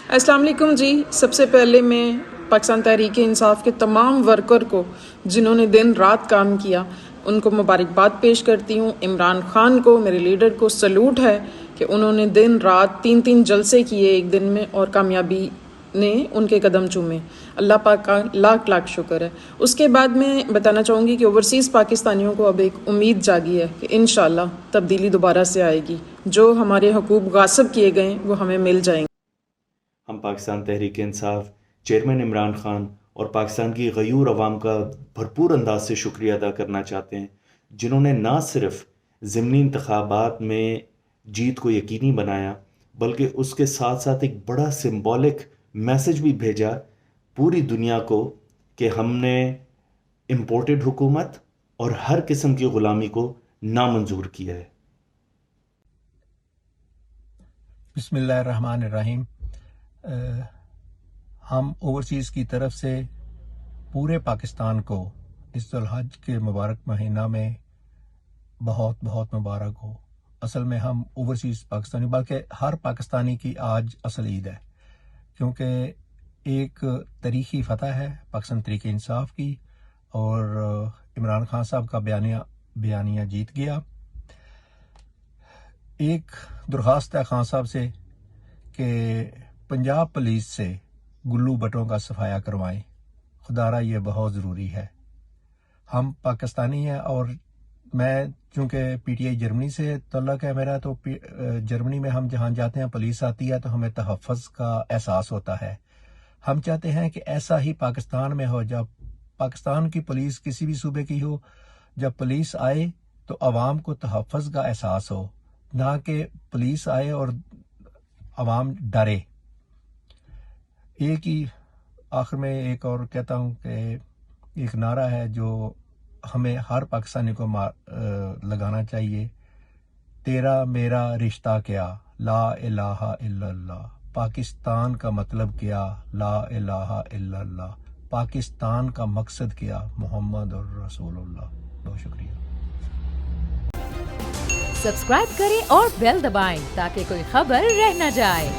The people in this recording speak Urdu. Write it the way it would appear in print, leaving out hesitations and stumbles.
السلام علیکم جی. سب سے پہلے میں پاکستان تحریک انصاف کے تمام ورکر کو جنہوں نے دن رات کام کیا ان کو مبارکباد پیش کرتی ہوں. عمران خان کو، میرے لیڈر کو سلوٹ ہے کہ انہوں نے دن رات 3 جلسے کیے ایک دن میں اور کامیابی نے ان کے قدم چومے. اللہ پاک کا لاکھ لاکھ شکر ہے. اس کے بعد میں بتانا چاہوں گی کہ اوورسیز پاکستانیوں کو اب ایک امید جاگی ہے کہ انشاءاللہ تبدیلی دوبارہ سے آئے گی. جو ہمارے حقوق غاصب کیے گئے وہ ہمیں مل جائیں گے. ہم پاکستان تحریک انصاف چیئرمین عمران خان اور پاکستان کی غیور عوام کا بھرپور انداز سے شکریہ ادا کرنا چاہتے ہیں، جنہوں نے نہ صرف ضمنی انتخابات میں جیت کو یقینی بنایا بلکہ اس کے ساتھ ساتھ ایک بڑا سمبولک میسج بھی بھیجا پوری دنیا کو کہ ہم نے امپورٹڈ حکومت اور ہر قسم کی غلامی کو نامنظور کیا ہے. بسم اللہ الرحمن الرحیم. ہم اوورسیز کی طرف سے پورے پاکستان کو اس ذوالحج کے مبارک مہینہ میں بہت بہت مبارک ہو. اصل میں ہم اوورسیز پاکستانی بلکہ ہر پاکستانی کی آج اصل عید ہے، کیونکہ ایک تاریخی فتح ہے پاکستان تحریک انصاف کی اور عمران خان صاحب کا بیانیہ جیت گیا. ایک درخواست ہے خان صاحب سے کہ پنجاب پولیس سے گلو بٹوں کا صفایا کروائیں. خدارا یہ بہت ضروری ہے. ہم پاکستانی ہیں اور میں چونکہ پی ٹی آئی جرمنی سے تعلق ہے میرا، تو جرمنی میں ہم جہاں جاتے ہیں پولیس آتی ہے تو ہمیں تحفظ کا احساس ہوتا ہے. ہم چاہتے ہیں کہ ایسا ہی پاکستان میں ہو. جب پاکستان کی پولیس کسی بھی صوبے کی ہو، جب پولیس آئے تو عوام کو تحفظ کا احساس ہو، نہ کہ پولیس آئے اور عوام ڈرے. ایک ہی آخر میں ایک اور کہتا ہوں کہ ایک نعرہ ہے جو ہمیں ہر پاکستانی کو لگانا چاہیے: تیرا میرا رشتہ کیا، لا الہ الا اللہ. پاکستان کا مطلب کیا، لا الہ الا اللہ. پاکستان کا مقصد کیا، محمد رسول اللہ. بہت شکریہ. سبسکرائب کریں اور بیل دبائیں تاکہ کوئی خبر رہ نہ جائے.